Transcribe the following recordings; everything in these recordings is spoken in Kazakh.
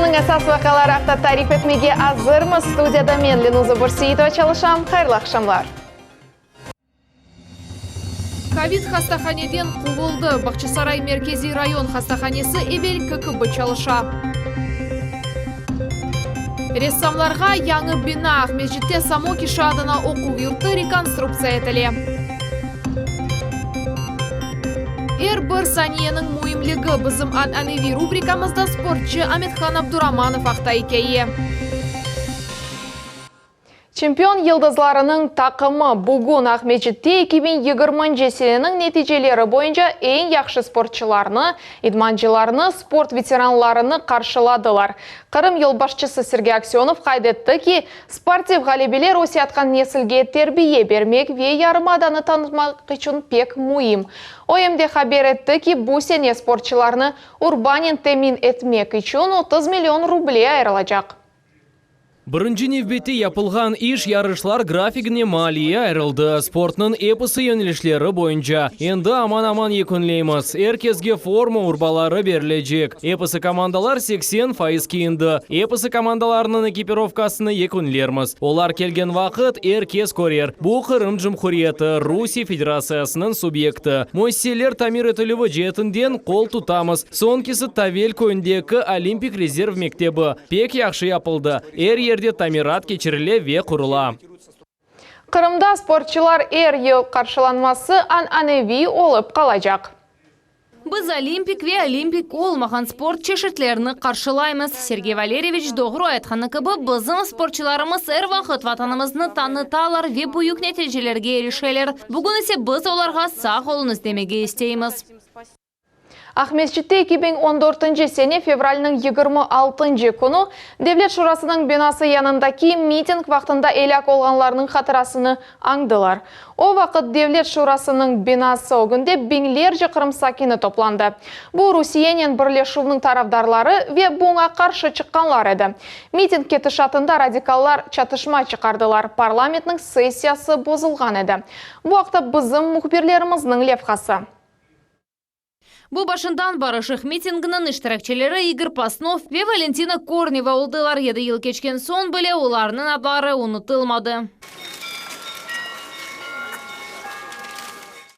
Күннің əsas vaqaları haqda tarif etmege hazırmız. Studiyada men Lenuza Bursiyitova çalışam. Hayırlı akşamlar. Ковид хастаханеден қуылды. Бақчасарай меркези район хастаханесі эбел ККБ çalışа. Рессамларға яңы бина Ахмеджитте Самоки шадына оқу йұрты реконструкция етілі. Бір саниенің мұйымлігі бізім ан'аневи рубрикамызда спортчы Аметхан Абдураманов ақтайкейі. Чемпион йылдызларының тақымы бүгін Ахмеджитте 2020 сенінің нәтижелері бойынша ең яқшы спортчыларны, идманчыларны, спорт ветеранларыны қаршыладылар. Қырым елбашчысы Сергей Аксенов қайдетті ки, спортив ғалебелер осиятқан несілге тербие бермек ве ярымаданы танытмақ үшін пек мұйым. Ойымде хабер етті ки, бұл сене спортчыларны урбанин темин етмек үшін 30 миллион рублей айырылacak. Бірінші невбеті япылған иш ярышлар графигіне малия айрылды. Спортның эпосы йөнелішлері бойынша. Енді аман-аман екінлейміз. Әркезге форма урбалары берілежек. Эпосы командалар 80% киінді. Эпосы командаларының экипировкасыны екінлерміз. Олар келген вақыт әркез көрер. Бұл Қырым Жұмхуриеті Русия Федерациясының субъекті. Мойселер тамир етілігі жетінден қол тұтамыз. Сонкесі Тавел көндегі Олимпик резерв мектебі. Пек яқшы япылды. Ерде тамират кечіріле ве құрыла. Қырымда спортчылар ел қаршыланмасы ан'аневи олып қалажақ. Біз Олимпик ве Олимпик олмаған спорт чешетлеріні қаршылаймыз. Сергей Валерьевич доғыру айтқаны кібі біздің спортчыларымыз әр вақыт ватанымызны таныталар ве бұйық нәтижелерге ерішелер. Бүгін есе біз оларға сақ олыңыз демеге істейміз. Ахмеджитте 2014 сене февральның 26 күні Девлет Шурасының бинасы янындаки митинг вақтында елек олғанларының қатырасыны аңдылар. О вақыт Девлет Шурасының бинасы огынде беңлерже Қырым сакины топланды. Бұл Русиенен бірлешуінің тарафдарлары ве бұңа қаршы шыққанлар еді. Митинг кеті шатында радикаллар чатышма чықардылар. Парламентнің сессиясы бозылған еді. Бұл вақытта біздің мұхберлеріміздің левқасы. Бұл башындан барышық митингінің іштірекчелері Игорь Паснов ве Валентина Корнева олдылар еді ел кечкен сон біле оларының адлары ұнытылмады.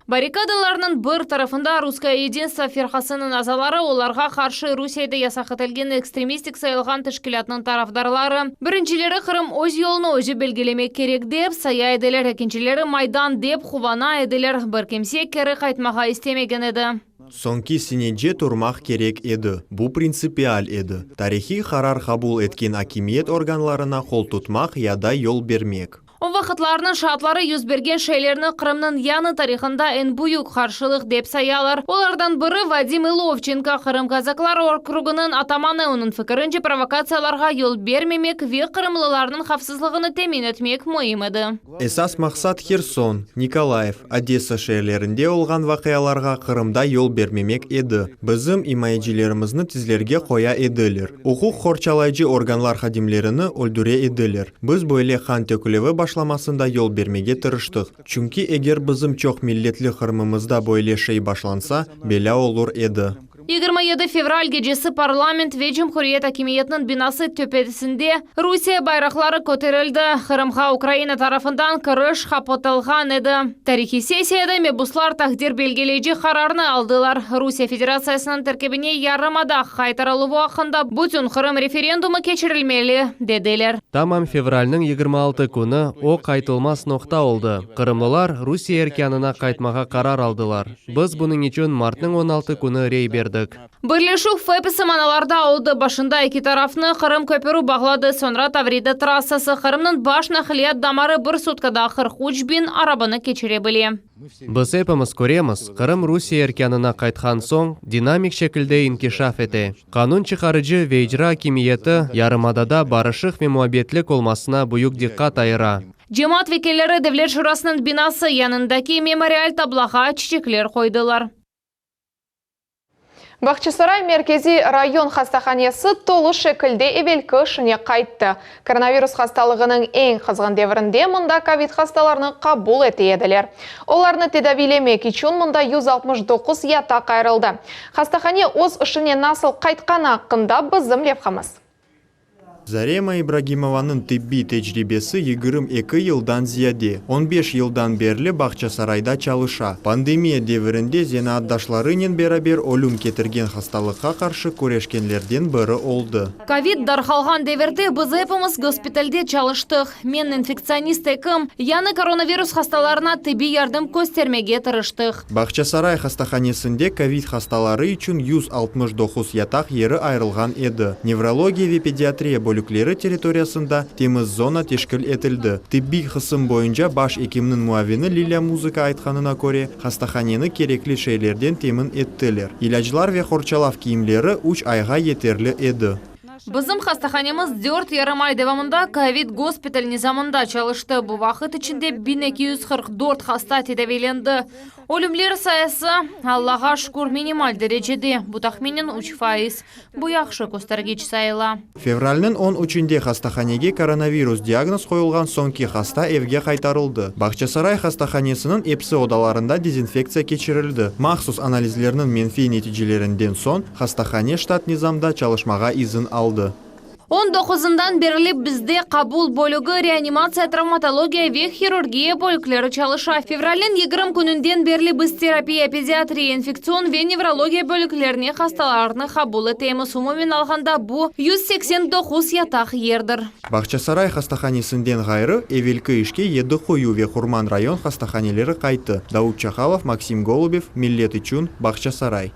Баррикадаларының бір тарafында Русское единство ферхасының азалары оларға қаршы Русияда ясақытылген экстремистік сайылған тішкілятының тарафдарлары. Біріншілері Қырым өз еліні өзі белгілемек керек деп, сая еделер, екіншілері Майдан деп хувана еделер. Бір кемсе кері қайтмаға істемеген еді. Сонки синеже турмақ керек еді. Бұл принципиал еді. Тарихи қарар қабул еткен акимиет органларына қол тұтмақ яда yol бермек. О вақытларының шатлары юзберген шейлеріні Қырымның яны тарихында ән бұйық қаршылық деп саялар. Олардан бірі Вадим Иловченко Қырым казаклар округының атаманы оның фікірінше провокацияларға yol бермемек ве қырымлыларының қапсызлығыны темин етмек мұйым еді. Esas мақсат Херсон, Николаев, Одесса шейлерінде олған вақияларға Қырымда yol бермемек еді. Бізім имайджилерімізні тізлерге қоя еділер. Оқуқ қорчалайжы органлар қадимлеріні өлдіре еділер. Біз бөйле хан төкілеві башламасында yol бермеге тырыштық. Чүнки егер бізім чоқ миллетлі Қырымымызда бойле шей башланса, беля олур еді. 27 февраль гечесі парламент ве Жұмхуриет акимиетінің бинасы төпетісінде Русия байрақлары көтерілді. Қырымға Украина тарафындан кіріш қапытылған еді. Тарихи сессияда мебуслар тақдир белгелейші қарарны алдылар. Русия Федерациясының тіркебіне ярымада қайтарылы уақында бүтін Қырым референдумы кечірілмелі деделер. Тамам февральның 26 күні о қайтылмас ноқта олды. Қырымлылар Русия еркянына қайтмаға қарар алдылар. Біз бұның үшін мартның 16 күні рей берді. Бірлешу фэпісі маналарда олды башында екі тарафны Қырым көпіру бағлады. Сонра Таврида трассасы Қырымның баш нақылият дамары бір суткада 43 бин арабаны кечіре біле. Біз эпіміз көреміз. Қырым Русия еркянына қайтқан соң динамик шекілде инкишаф еті. Қанун чықарыжы вейджра акимиеті ярымадада барышық ве муабетлік олмасына бұйық диққат айыра. Жемат векелері Девлет Шурасының бинасы янындаки мемориал таблаға чечеклер қойдылар. Бақчасарай меркези район хастаханесі толы шекілде евелкі шыне қайтты. Коронавирус хасталығының ең қызған девірінде мұнда ковид хасталарыны қабул еті еділер. Оларыны тедавилемек үшін мұнда 169 ята қайрылды. Хастахане өз үшіне насыл қайтқан ақында бізім лепқамыз. Зарема Ибрагимованың тибби тәҗрибесі 22 йылдан зияде. 15 йылдан берлі Бақчасарайда чалыша. Пандемия девірінде зенаатдашларынен берабер олум кетірген хасталыққа қаршы көрешкенлерден бірі олды. Ковид дархалған деверде біз эпіміз госпитальде чалыштық. Мен инфекционист екім, яны коронавирус хасталарына тибби ярдым көстермеге тырыштық. Бақчасарай хастаханесінде ковид хасталары үшін 169 ятақ ері айрылған еді. Неврология ве педиатрия бөліклері территориясында теміз зона тешкіл етілді. Тибби қысым бойынша баш екімнің муавини Лилия Музыка айтқанына көре, хастаханені керекли шейлерден темін еттілер. Илажлар ве хорчалав киімлері 3 айға етерлі еді. Bizim хастаханеміз 4 ярым ай девамында ковид госпиталь низамында чалышты. Бұл вақыт ішінде 1244 хаста тедавиленді. Өлімлер сайысы Аллаға шүкір минималь дәрежеде. Бұл тахменен 3%. Бұл яқшы көстергеч сайыла. Февральның 13-де хастаханеге коронавирус диагноз қойылған соңки хаста евге қайтарылды. Бақчасарай хастаханесінің эпсі одаларында дезинфекция кечірілді. Махсус анализлерінің менфи нәтижелерінден сон хастахане штат низамда чалышмаға изін алды. 19-дан беріліп бізде қабул бөлігі реанимация, травматология ве хирургия бөліклері чалыша. Февралін 20 күнінден беріліп біз терапия, педиатрия, инфекцион ве неврология бөліклеріне хасталарыны қабул етеміз. Умумен алғанда бұл 189 ятақ ердір. Бақчасарай хастаханесінден ғайры эвелкі ішке еді қою ве Хурман район хастаханелері қайты. Дауд Чахалов, Максим Голубев, Миллет Ичун, Бақчасарай.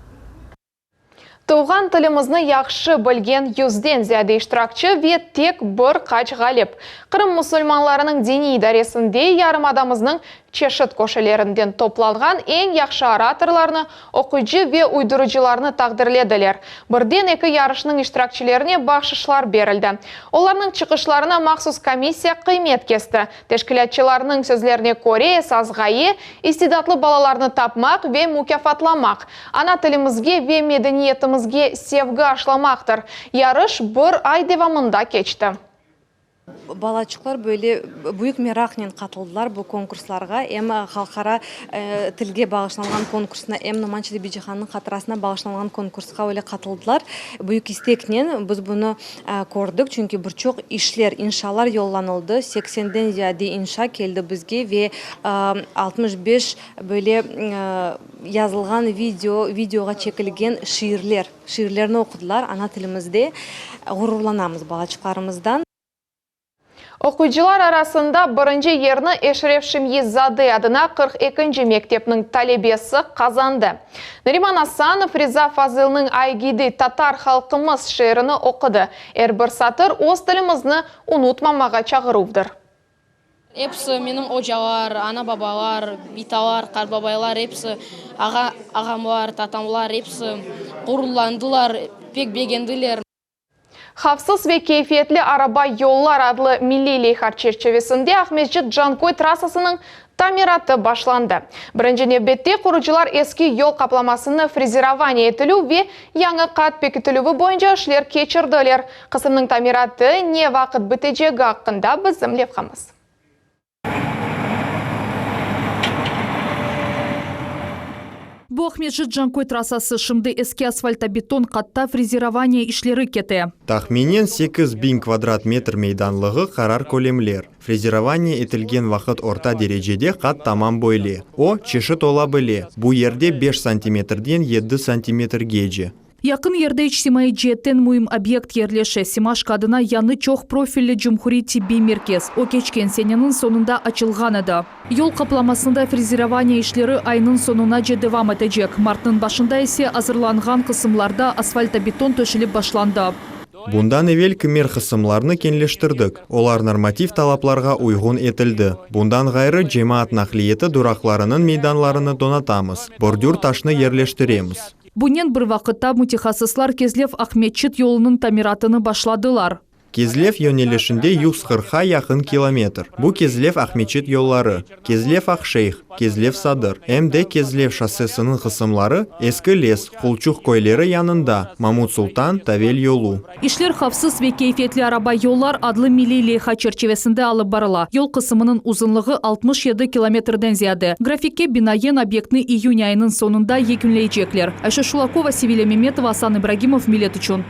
Туған тілімізні яқшы білген 100-ден зияде іштіракчы ве тек бір қач ғалеп. Қырым мұсылманларының дени идаресінде ярым адамызның чешіт көшелерінден топланған ең яқшы ораторларны, оқуйжы ве уйдырыжыларны тағдырледілер. Бірден екі ярышының іштіракчылеріне бақшышлар берілді. Оларның чықышларына мақсус комиссия қимет кесті. Тешкілетчіларының сөзлеріне көре сазғайы, истидатлы балаларны тапмақ ве мукафатламақ. Ана тілімізге ве медениетімізге севгі ашламақтыр. Ярыш бір ай девамында кечті. Балачықлар бөлі бұйық мерақнен қатылдылар бұл конкурсларға. Әмі халқара тілге бағышланған конкурсына, әмі Манчыды Биджиханның қатырасына бағышланған конкурсқа өлі қатылдылар. Бұйық истекнен біз бұны көрдік, чүнкі бірчоқ ишлер, иншалар yollanıldı. 80-ден зияде инша келді бізге ве 65 бөлі yazılған видеоға чекілген шиірлерін оқыдылар. Ана тілімізде ғұрурланамыз балачықларымыздан. Оқуйжылар арасында бірінші ерні Эшреф Шимьеззады адына 42-ші мектепнің талебесі қазанды. Нариман Асанов Риза Фазылның айгиді татар халқымыз шеріні оқыды. Әрбір сатыр оз тілімізні ұнутмамаға чағырувдыр. Епсі менің ожалар, ана бабалар, биталар, қарбабайлар, епсі ағамлар, татамлар, епсі ғұрландылар, пек бегенділер. Хавсыз ве кейфиетли араба yollar адлы Milli Leyhar çerçevesinde Ахметжит Жанкой трассасының тамираты башланды. Бірінші небетте құруcılar eski yol қапламасыны фрезерование етілу ве яңы қат бекітілуі бойынша ішлер кечірділер. Қысымның тамираты не вақыт бітежегі ақында біздім лепқамыз. Бұл Ахметжит Жанкой трассасы шымды эске асфальтобетон қатта фрезерование ишлері кете. Тахменен 8000 квадрат метр мейданлығы қарар көлемлер. Фрезерование етілген вақыт орта дережеде қат тамам бойле. О, чешіт ола біле. Бұл ерде 5 сантиметрден 7 сантиметр геже. Якын ерде ичтимаи жеттен муим объект ерлеше Симаш кадына яны чоқ профилі Джумхури тибби меркез. О кечкен сененің сонында açılған еді. Yol қапламасында фрезерование ишлері айның сонына же девам етежек. Мартның башында есе азырланған қысымларда асфальтобетон төшіліп башланды. Bundan evvel кімер қысымларны кенлештірдік. Олар норматив талапларға уйғын етілді. Bundan ғайры жемаат нақлиеті дұрақларының мейданларыны донатамыз. Бордюр ташны ерлештіреміз. Бұнен бір вақытта мутихасыслар Кезлев Ахметчит yolының тамиратыны башладылар. Кезлев yönelişinde 140'a yakın kilometr. Bu Кезлев Ахметчит yolları, Кезлев Ақшейх, Кезлев Садыр. Hem de Кезлев şossesinin kısımları eski les, Kulçuk koyları yanında, Mahmut Sultan, Tavel yolu. İşler hafsız ve keyfiyetli araba yollar adlı Milli Leyhar çerçevesinde alıp barıla. Yol kısmının uzunluğu 67 kilometrden ziyade. Grafikke binayen obyektini iyun ayının sonunda yekünleyecekler. Ayşe Şulakova, Sivile Memetova, Hasan İbragimov, Millet Ичун.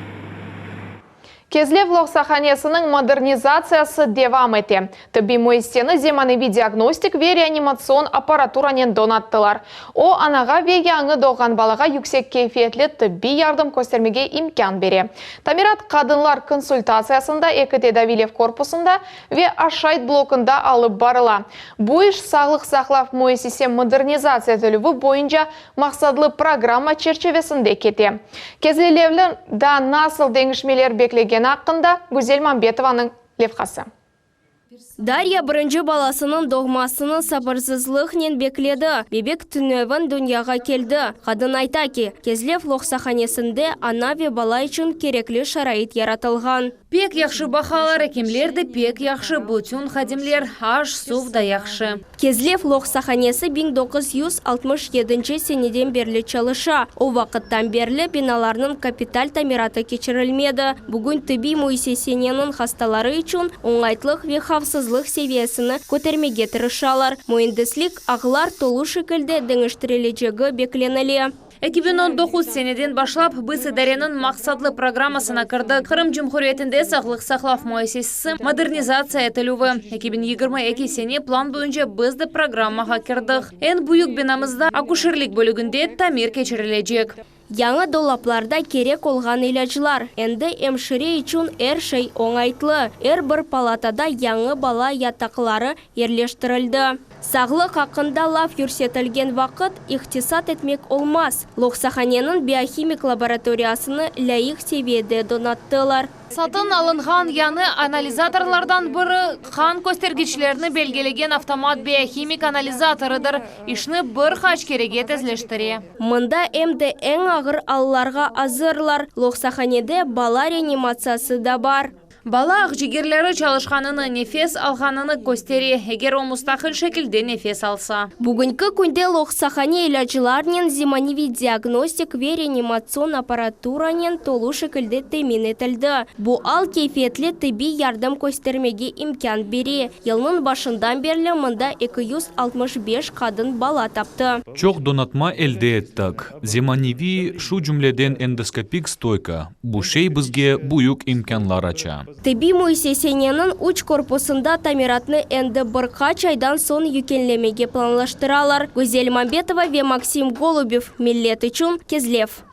Кезлев Лоқсаханесінің модернизациясы девам ете. Тібі мойстені земаневи диагностик ве реанимацион аппаратуранен донаттылар. О анаға ве яңы доған балаға yüksek кейфиетлі тібі ярдым көстермеге имкан бере. Тамират қадынлар консультациясында Экіте Давилев корпусында ве Ашайт блокында алып барыла. Бұл іш сағлық сақлав мойсесе модернизация төліві бойынша мақсадлы программа черчевесінде кете. Кезлелевлі да насыл деңішмелер беклеген ақында Гүзел Мамбетованың левқасы. Дарья бірінші баласының доғмасының сабырсызлықнен бекледі. Бебек түневін дүнияға келді. Қадын айта ки, Кезлев Лоқсаханесінде ана ве бала үшін кереклі шарайт яратылған. Пек яқшы бақалары кемлерді, пек яқшы бұтюн қадимлер, аш сув да яқшы. Кезлев Лоқсаханесі 1967 сенеден берлі чалыша. О вақыттан берлі биналарының капиталь тамираты кечірілмеді. Бүгін түбі мойсесененің хасталары үшін оңайтлық ве хавсызлық севиясыны көтермеге тырышалар. Мойындыслик ағылар толу шекілді деңіштірележегі бекленілі. 2019 сенеден башлап біз идаренің мақсатлы программасына кірді. Қырым Жұмхуриетінде сақлық сақлав муассисасы модернизация етілуі. 2022 сене план бойынша бізді программаға кірдік. Ен бұйық бинамызда акушерлік бөлігінде тамир кечірілежек. Яңы долапларда керек олған илажылар. Әнді әмшіре үшін шей оңайтлы. Бір палатада яңы бала ятақлары ерлештірілді. Сағлық хақында лав юрсетілген вақыт иқтисат етмек олмас. Лоқсаханенің биохимик лабораториясыны ләйік севеді донаттылар. Сатын алынған яны анализаторлардан бірі қан көстергічлеріні белгелеген автомат биохимик анализаторыдыр. Ішіні бір қач кереге тезлештіре. Мұнда әмді әң ағыр алларға азырлар. Лоқсаханеде бала реанимациясы да бар. Бала ақжигерлері чалышқаныны нефес алғаныны көстері, егер о мұстақыл шекілде нефес алса. Бүгінгі күнде Лоқсахане илажыларнен зиманеви диагностик ве реанимацион аппаратуранен толу шекілде темен етілді. Бұл ал кейфетлі тіби ярдым көстермеге имкан бере. Елнын башындан берлі мұнда 265 қадын бала тапты. Чоқ донатма әлде еттік. Зиманеви шу жүмледен эндоскопик стойка. Бұл шей бізге бұйық имканлар ача. Тіби мойсесененің уч корпусында тамиратны әнді бірқач айдан сон юкенлемеге планлаштыралар. Гүзел Мамбетова ве Максим Голубев, Миллет үшін Кезлев.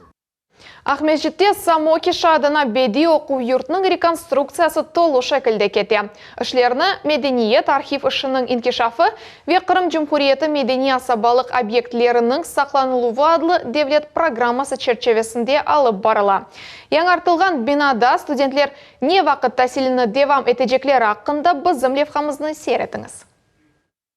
Ахмеджетте Самоки шадына беди оқу юртның реконструкциясы толу шекілде кете. Ішлеріні Медениет архив ішінің инкешафы ве Қырым Жұмхуриеті медени асабалық объектлерінің сақланылуы адлы девлет программасы черчевесінде алып барыла. Яңартылған бинада студентлер не вақыт тәсіліні девам етежеклер ақында бізім левхамызны серетіңіз.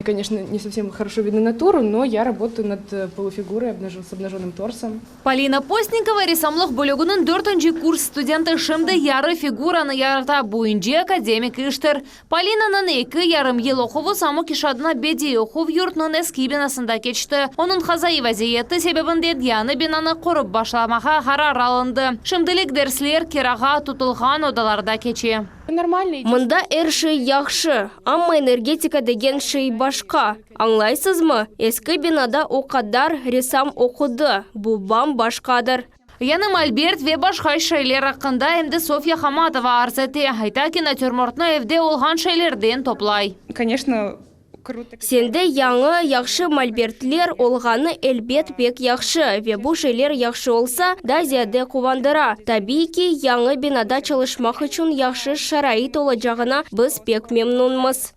Конечно, не совсем хорошо видно натуру, но я работаю над полуфигурой с обнаженным торсом. Полина Постникова ресамлық бөлігінің 4-ші курс студенті шымды яры фигураны ярата бойынжы академик іштір. Полинаның 2 ярым ел оқуы Самоки шадына беди оқу юртның эски бинасында кечті. Оның қазайы вазиеті себебінде яны бинаны қорып башламаға қарар алынды. Шымдылік дәрслер кераға тұтылған одаларда кече. Мұнда шей яқшы, амма энергетика деген шей башқа. Аңлайсыз мы? Ескі бинада оқадар ресам оқуды. Бұл бам башқадыр. Яным Альберт ве башқа шейлер ақында әмді Софья Хаматова арзеті. Айта ки натюрмортны евде олған шейлерден топлай. Конечно, Сенде яңы яқшы мольбертлер олғаны әлбет бек яқшы. Ве бұл шейлер яқшы олса, да зияде қувандыра. Таби ки яңы бинада çalışмақ үшін яқшы шарайт олacağına біз пек мемнунмыз.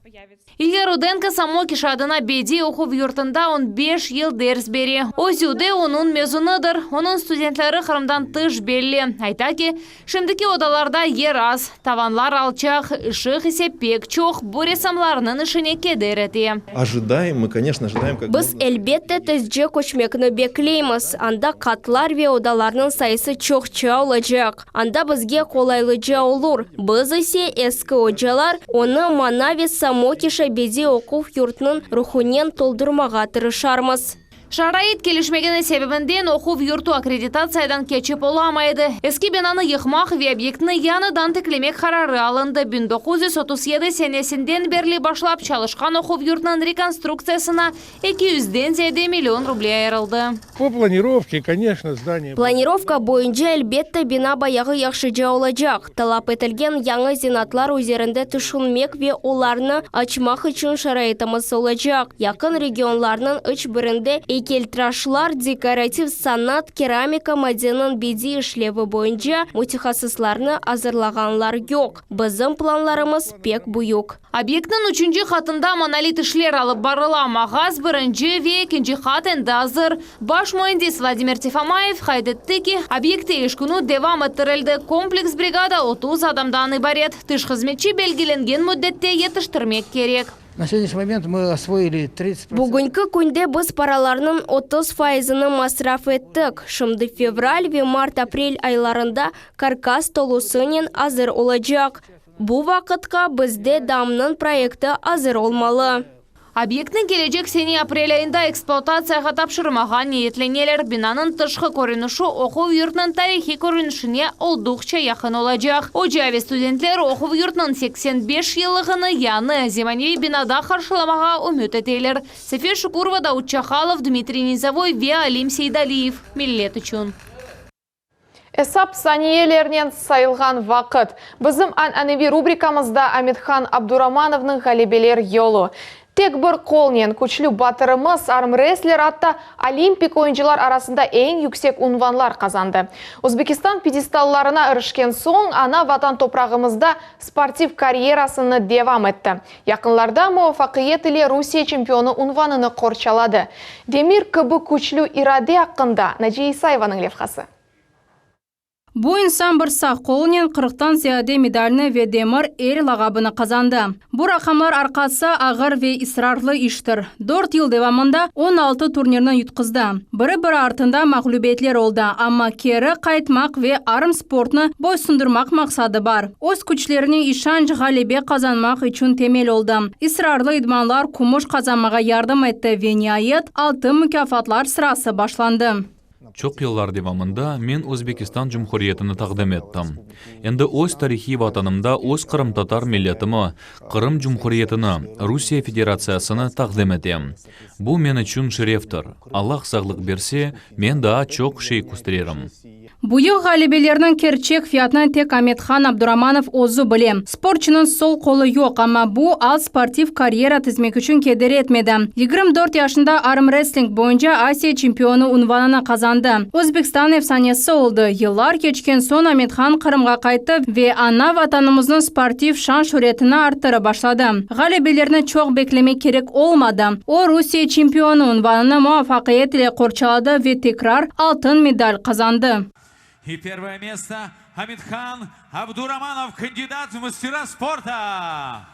Илья Руденко Самоки шадына беди оқу юртында 15 ел дәрс бере. Озюде оның мезуныдыр, оның студентлері Қырымдан тыш белі. Айта ки, шымдыки одаларда ер аз, таванлар алчақ, ышық есеп пек чоқ, бұл ресамларының ішіне кедереті. Ожидаем, мы, конечно, ожидаем. Біз әлбетте тізже көчмекіні беклейміз. Анда қатлар ве одаларының сайысы чоқ чаулajak. Анда бізге қолайлы жаулур. Біз есе ескі оджалар, оны мана ве Самоки беди оқу юртның рухунен толдырмаға тырышармыз. Шарайт келишмегені себебінден оқу юрту аккредитациядан кечіп оламайды. Эски бинаны йықмақ ве объектіні яныдан тіклемек қарары алынды. 1937 сенесінден берли башлап çalışқан оқу юртының реконструкциясына 200-ден зейде миллион рублей айырылды. По планировке, конечно, здание... Планировка бойынша әлбетті бина баяғы яқшыжа олajak. Талап етілген яңы зинатлар өзерінде түшінмек ве оларны açmaq үшін шарайтымыз olajak. Якын регионларның үч бірінде Келтрашлар, декоратив санат, керамика, мәденің беди ішлеві бойынша мутихасысларны азырлағанлар жоқ. Біздің планларымыз пек бұйық. Объектінің үшінші қатында монолит ішлер алып барыла мағаз бірінші ве екінші қатында азыр. Баш мойындес Владимир Тифамаев хайдетті ки объекті ешкіну девам еттірілді. Комплекс бригада 30 адамдан ибарет. Тыш қызметші белгіленген мүддетте етіштірмек керек. На сегодняшний момент мы освоили 30%. Бүгінгі күнде біз параларының 30%-ны масраф еттік. Шымды февраль ве март-апрель айларында каркас толусынен азыр olajak. Бұл вақытқа бізде дамның проекті азыр олмалы. Объектінің келecek сені апрель айында эксплуатацияға тапшырмаған ниетленелер бинанын тышқы көрініші оқу юртының тарихи көрінішіне олдықша яқын olajak. Ожаве студентлер оқу юртының 85 елығыны яны земаневи бинада қаршыламаға үміт етелер. Сефе Шукурова, Дауд Чахалов, Дмитрий Низовой ве Алим Сейдалиев. Миллет үшін. Эсап саниелерінен сайылған вақыт. Біздің әнәневи рубрикамызда Амитхан Абдурамановның ғалебелер елу. Тек бір қолнен күчлі батырымыз армрестлер атты олимпик ойыншылар арасында ең yüksek унванлар қазанды. Өзбекистан пьедесталларына ірішкен соң, ана ватан топрағымызда спортив карьерасыны девам етті. Яқынларда муафақиет иле Русия чемпионы унваныны қорчалады. Демир кібі күчлі ираде ақында Наджи Исаеваның левқасы. Бұл инсан бір сақ қолынан 40-тан зияде медаліні ве демір ел лағабыны қазанды. Бұл рақамлар арқасы ағыр ве исрарлы іштір. 4 ел девамында 16 турнирны юткызды. Бірі-бірі артында мағлубетлер олды, амма кері қайтмақ ве арым спортны бойсындырмақ мақсады бар. Өз күчлеріне ишан ғалебе қазанмақ үшін темел олды. Исрарлы идманлар күміш қазанмаға ярдым етті ве ниайет алтын мүкафатлар сырасы башланды. Çok yıllar devamında men Özbekistan Cumhuriyetini taqdim ettim. Endi o'z tarixiy vatanımda o'z Qrim Tatar milletimi, Qrim Cumhuriyetini, Rusiya Federatsiyasini taqdim etem. Bu men uchun şereftir. Allah sağlık berse, men daha çok şey kustirerim. Бұйық ғалебелерінің керчек фиятынан тек Амитхан Абдураманов озу білем. Спортчының сол қолы yok, ama bu ал спортив карьера тізмек үшін кедері етмеді. 24 yaşında армрестлинг бойынша Асия чемпионы унванына қазанды. Өзбекстан efsanesi oldu. Yıllar geçken son Амитхан Qrimға қайтты ve ana vatanımızın спортив шан şöhretini arttırı başladı. Ғалебелерini çok beklemek gerek olmadı. O Rusya чемпионы unvanını muvaffaqiyet ile korçaladı ve tekrar altın medal kazandı. И первое место Амитхан Абдураманов, кандидат в мастера спорта.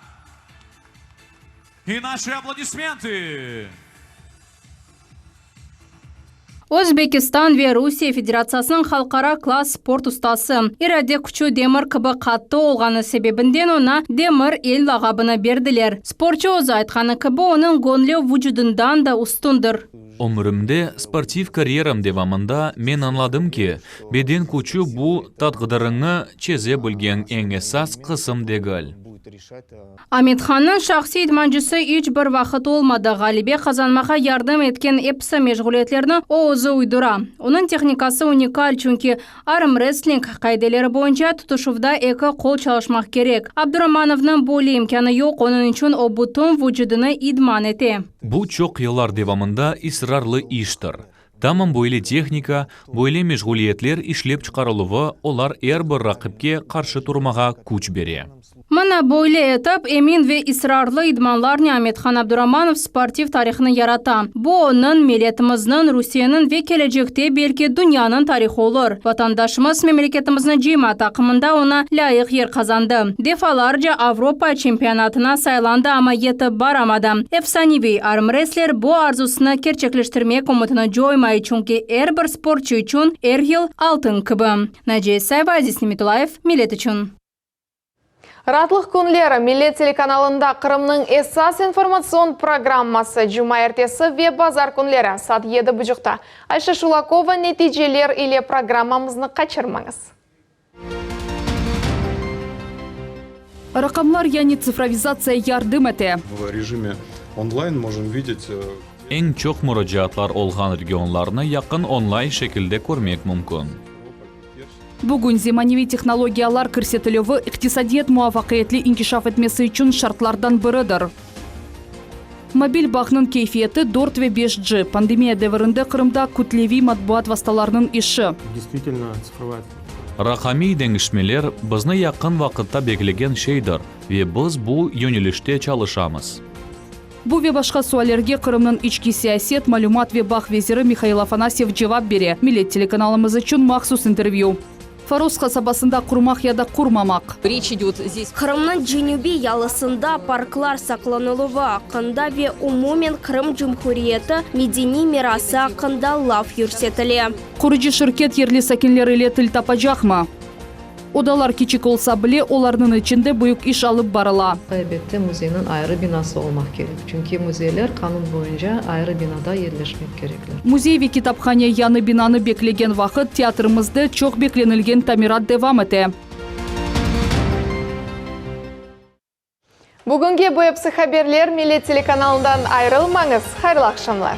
И наши аплодисменты. Өзбекистан ve Rusiya Federatsiyasының халқара класс спорт ұстасы. Ираде күчу демір кібі қатты олғаны себебінден ona демір ел лағабыны берділер. Спортчы өзі айтқаны кібі оның гонлеу vücudundan da ustundur. Ömrümde sportif kariyeram devamında men anladım ki beden kuchu bu tatgıdarını çeze bilgen en esas kısım degal. Амитханның шақси идманчысы hiç bir vaqt olmadı. Ғалибе қазанмаға yardım etken epsi meşguliyetlerini o özü uydura. Onun texnikası unikal çünkü armwrestling qaydeleri boyunca tutuşuvda eki kol çalışmak gerek. Abduramanovның böyle imkanı yok, onun için o bütün vücudunu idman eti. Bu çok yıllar devamında ısrarlı iştir. Tamam böyle texnika, böyle meşguliyetler işlep çıkarılığı olar bir rakipke karşı durmağa kuch bere. Mana böyle etap emin ve ısrarlı idmanlarını Amитхан Abduramanov sportif tarixini yarata. Bu onun milletimizin, Rusiyanın ve gelecekte belki dünyanın tarihi olur. Vatandaşımız memleketimizin cima takımında ona layık yer kazandı. Defalarca Avrupa çempionatına saylandı ama yetip baramadı. Efsanevi armwrestler bu arzusunu gerçekleştirmek umutunu joymayı çünkü her bir sportçu için her yıl altın kıbı. Naci Sayva, Aziz Nimitulayev, millet için. Ратлық күнлері Милет телеканалында Қырымның эссас информацион программасы Жума ертесі веб-базар күнлері сат 7 бұжықта. Айша Шулакова нәтижелер или программамызны қачырмаңыз. Рақамлар яғни цифровизация ярдым әте. В режиме онлайн можем видеть... Ең чоқ мұрыжатлар олған регионларны яқын онлайн шекілде көрмек мүмкін. Бүгін заманауи технологиялар көрсетілуі иқтисадиет муафақиетлі инкишаф етмесі үшін шартлардан бірідір. Мобиль бағының кейфиеті 4 ve 5G. Пандемия дәвірінде Қырымда күтлеви матбуат васталарының іші. Действительно цифровая. Рақами деңішмелер бізні яқын вақытта бекілеген шейдір, ве біз бұл юнеліште чалышамыз. Бұл ве башқа суалерге Қырымның ички саясет, малюмат ве бақ везірі Михаил Афанасьев жевап бере. Милет телеканалымыз үшін мақсус интервью. Фарус қасабасында құрмақ яда құрмамақ. Речь идет здесь. Қырымның Дженюби ялысында парклар сақланылығы ақында ве умумен Қырым Жұмхуриеті медени мирасы ақында лав юрсетілі. Құрыжы шыркет ерлі сәкенлер еле тіл тапажақ ма? Одалар кичик олса біле, оларының içinde büyük iş alıp barıla. Elbette müzenin ayrı binası olmak gerek. Çünkü müzeler kanun boyunca ayrı binada yerleşmek gerekli. Muzey ve kitapxane yanı binanı beklegen vakit teatrımızda çok beklenilgen tamirat devam ete. Бүгінге bu hepsi haberler Millet telekanalından ayrılmanız. Hayırlı akşamlar.